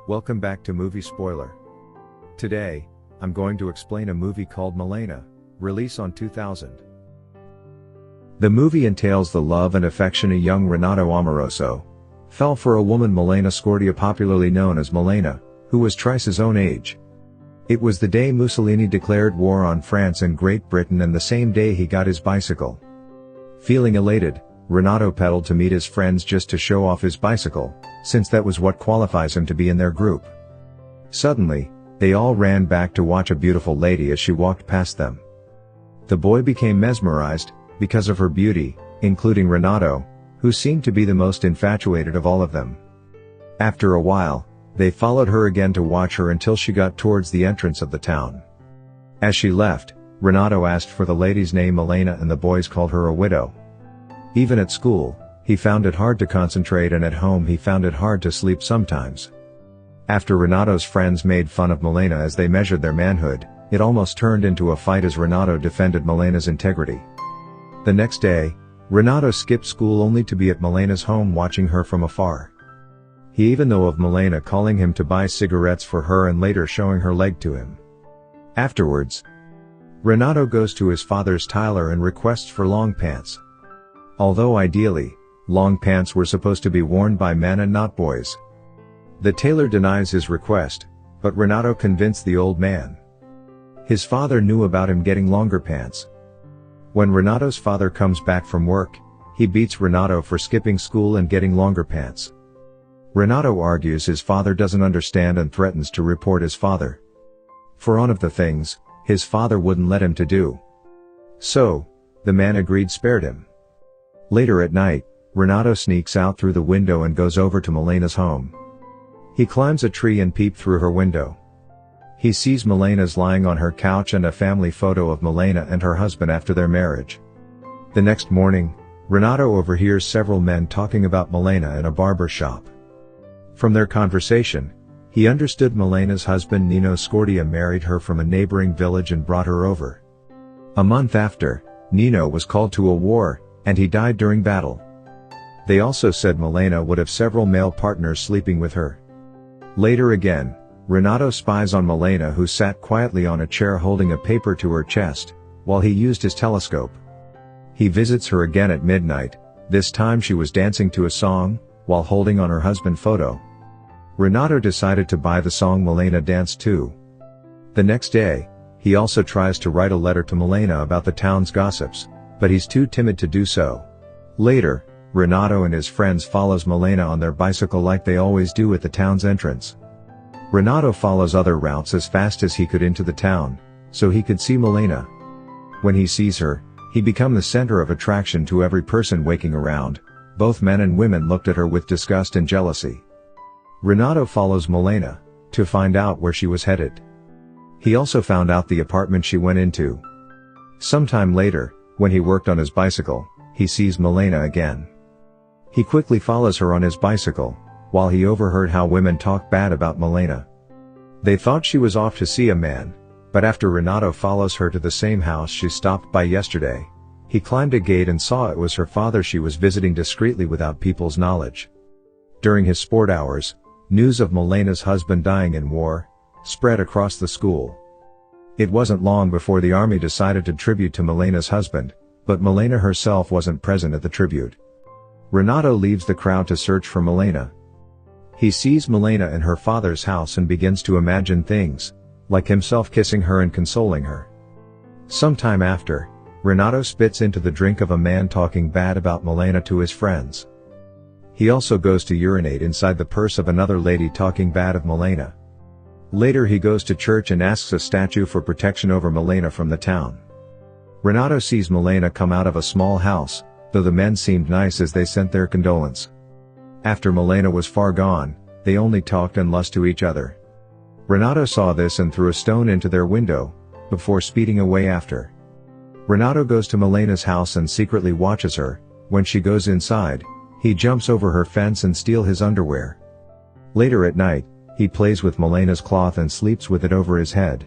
Welcome back to Movie Spoiler. Today, I'm going to explain a movie called Malena, released on 2000. The movie entails the love and affection a young Renato Amoroso fell for a woman Malena Scordia, popularly known as Malena, who was twice his own age. It was the day Mussolini declared war on France and Great Britain, and the same day he got his bicycle. Feeling elated, Renato pedaled to meet his friends just to show off his bicycle, since that was what qualifies him to be in their group. Suddenly, they all ran back to watch a beautiful lady as she walked past them. The boy became mesmerized because of her beauty, including Renato, who seemed to be the most infatuated of all of them. After a while, they followed her again to watch her until she got towards the entrance of the town. As she left, Renato asked for the lady's name Malena, and the boys called her a widow. Even at school, he found it hard to concentrate, and at home he found it hard to sleep sometimes. After Renato's friends made fun of Malena as they measured their manhood, it almost turned into a fight as Renato defended Malena's integrity. The next day, Renato skipped school only to be at Malena's home watching her from afar. He even knew of Malena calling him to buy cigarettes for her and later showing her leg to him. Afterwards, Renato goes to his father's tailor and requests for long pants. Although ideally, long pants were supposed to be worn by men and not boys. The tailor denies his request, but Renato convinced the old man. His father knew about him getting longer pants. When Renato's father comes back from work, he beats Renato for skipping school and getting longer pants. Renato argues his father doesn't understand and threatens to report his father for one of the things his father wouldn't let him to do. So, the man agreed, spared him. Later at night, Renato sneaks out through the window and goes over to Malena's home. He climbs a tree and peeps through her window. He sees Malena's lying on her couch and a family photo of Malena and her husband after their marriage. The next morning, Renato overhears several men talking about Malena in a barber shop. From their conversation, he understood Malena's husband Nino Scordia married her from a neighboring village and brought her over. A month after, Nino was called to a war, and he died during battle. They also said Malena would have several male partners sleeping with her. Later again, Renato spies on Malena, who sat quietly on a chair holding a paper to her chest, while he used his telescope. He visits her again at midnight. This time she was dancing to a song, while holding on her husband's photo. Renato decided to buy the song Malena danced to. The next day, he also tries to write a letter to Malena about the town's gossips, but he's too timid to do so. Later, Renato and his friends follows Malena on their bicycle like they always do at the town's entrance. Renato follows other routes as fast as he could into the town, so he could see Malena. When he sees her, he becomes the center of attraction to every person waking around. Both men and women looked at her with disgust and jealousy. Renato follows Malena to find out where she was headed. He also found out the apartment she went into. Sometime later, when he worked on his bicycle, he sees Malena again. He quickly follows her on his bicycle, while he overheard how women talk bad about Malena. They thought she was off to see a man, but after Renato follows her to the same house she stopped by yesterday, he climbed a gate and saw it was her father she was visiting discreetly without people's knowledge. During his sport hours, news of Malena's husband dying in war spread across the school. It wasn't long before the army decided to tribute to Malena's husband, but Malena herself wasn't present at the tribute. Renato leaves the crowd to search for Malena. He sees Malena in her father's house and begins to imagine things, like himself kissing her and consoling her. Sometime after, Renato spits into the drink of a man talking bad about Malena to his friends. He also goes to urinate inside the purse of another lady talking bad of Malena. Later he goes to church and asks a statue for protection over Malena from the town. Renato sees Malena come out of a small house, though the men seemed nice as they sent their condolence. After Malena was far gone, they only talked and lust to each other. Renato saw this and threw a stone into their window, before speeding away after. Renato goes to Malena's house and secretly watches her. When she goes inside, he jumps over her fence and steals his underwear. Later at night, he plays with Malena's cloth and sleeps with it over his head.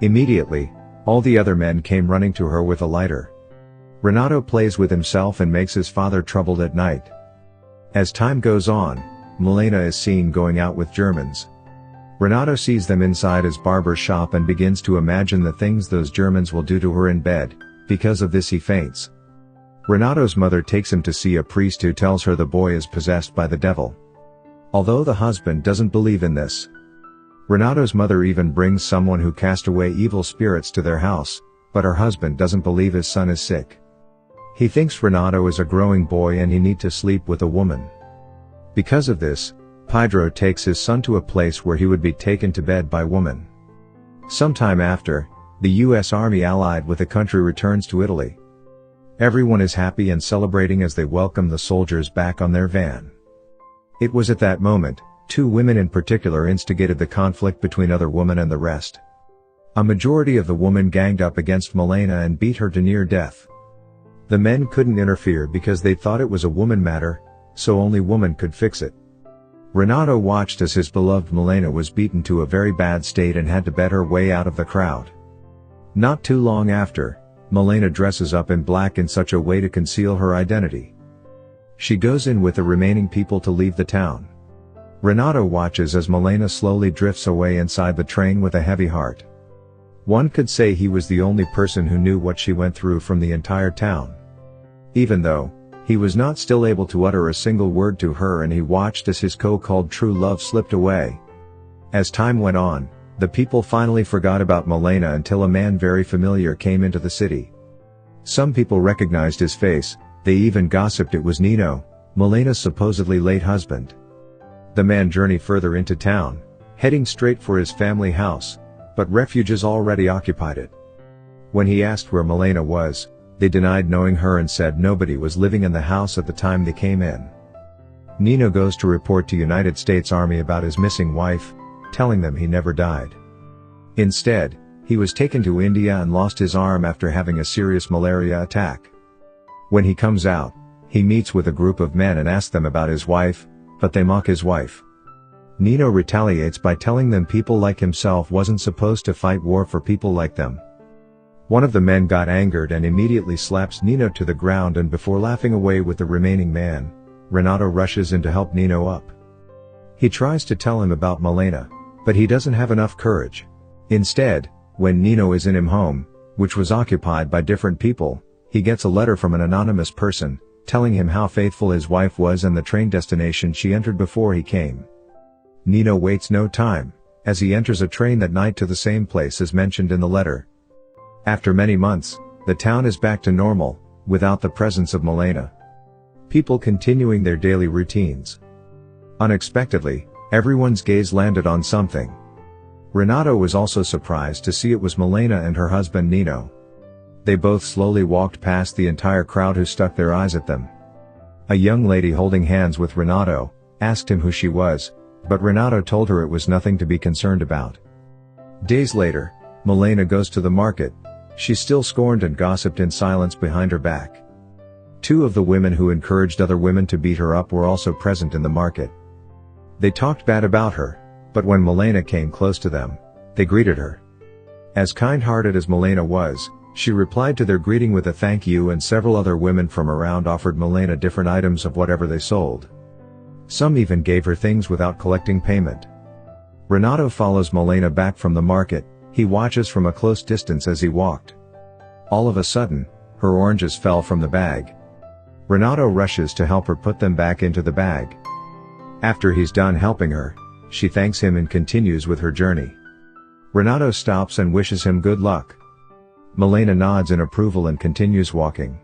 Immediately, all the other men came running to her with a lighter. Renato plays with himself and makes his father troubled at night. As time goes on, Malena is seen going out with Germans. Renato sees them inside his barber's shop and begins to imagine the things those Germans will do to her in bed. Because of this he faints. Renato's mother takes him to see a priest who tells her the boy is possessed by the devil. Although the husband doesn't believe in this, Renato's mother even brings someone who cast away evil spirits to their house, but her husband doesn't believe his son is sick. He thinks Renato is a growing boy and he needs to sleep with a woman. Because of this, Pedro takes his son to a place where he would be taken to bed by woman. Sometime after, the US Army allied with the country returns to Italy. Everyone is happy and celebrating as they welcome the soldiers back on their van. It was at that moment, two women in particular instigated the conflict between other women and the rest. A majority of the women ganged up against Malena and beat her to near death. The men couldn't interfere because they thought it was a woman matter, so only woman could fix it. Renato watched as his beloved Malena was beaten to a very bad state and had to bet her way out of the crowd. Not too long after, Malena dresses up in black in such a way to conceal her identity. She goes in with the remaining people to leave the town. Renato watches as Malena slowly drifts away inside the train with a heavy heart. One could say he was the only person who knew what she went through from the entire town. Even though, he was not still able to utter a single word to her, and he watched as his so-called true love slipped away. As time went on, the people finally forgot about Malena until a man very familiar came into the city. Some people recognized his face, they even gossiped it was Nino, Malena's supposedly late husband. The man journeyed further into town, heading straight for his family house, but refugees already occupied it. When he asked where Malena was, they denied knowing her and said nobody was living in the house at the time they came in. Nino goes to report to United States Army about his missing wife, telling them he never died. Instead, he was taken to India and lost his arm after having a serious malaria attack. When he comes out, he meets with a group of men and asks them about his wife, but they mock his wife. Nino retaliates by telling them people like himself wasn't supposed to fight war for people like them. One of the men got angered and immediately slaps Nino to the ground, and before laughing away with the remaining man, Renato rushes in to help Nino up. He tries to tell him about Malena, but he doesn't have enough courage. Instead, when Nino is in his home, which was occupied by different people, he gets a letter from an anonymous person, telling him how faithful his wife was and the train destination she entered before he came. Nino waits no time, as he enters a train that night to the same place as mentioned in the letter. After many months, the town is back to normal, without the presence of Malena. People continuing their daily routines. Unexpectedly, everyone's gaze landed on something. Renato was also surprised to see it was Malena and her husband Nino. They both slowly walked past the entire crowd who stuck their eyes at them. A young lady holding hands with Renato asked him who she was, but Renato told her it was nothing to be concerned about. Days later, Malena goes to the market. She still scorned and gossiped in silence behind her back. Two of the women who encouraged other women to beat her up were also present in the market. They talked bad about her, but when Malena came close to them, they greeted her. As kind-hearted as Malena was, she replied to their greeting with a thank you, and several other women from around offered Malena different items of whatever they sold. Some even gave her things without collecting payment. Renato follows Malena back from the market. He watches from a close distance as he walked. All of a sudden, her oranges fell from the bag. Renato rushes to help her put them back into the bag. After he's done helping her, she thanks him and continues with her journey. Renato stops and wishes him good luck. Malena nods in approval and continues walking.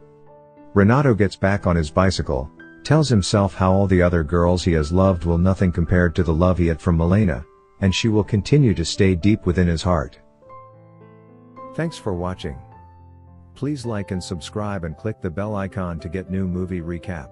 Renato gets back on his bicycle, tells himself how all the other girls he has loved will nothing compared to the love he had from Malena, and she will continue to stay deep within his heart. Thanks for watching. Please like and subscribe and click the bell icon to get new movie recap.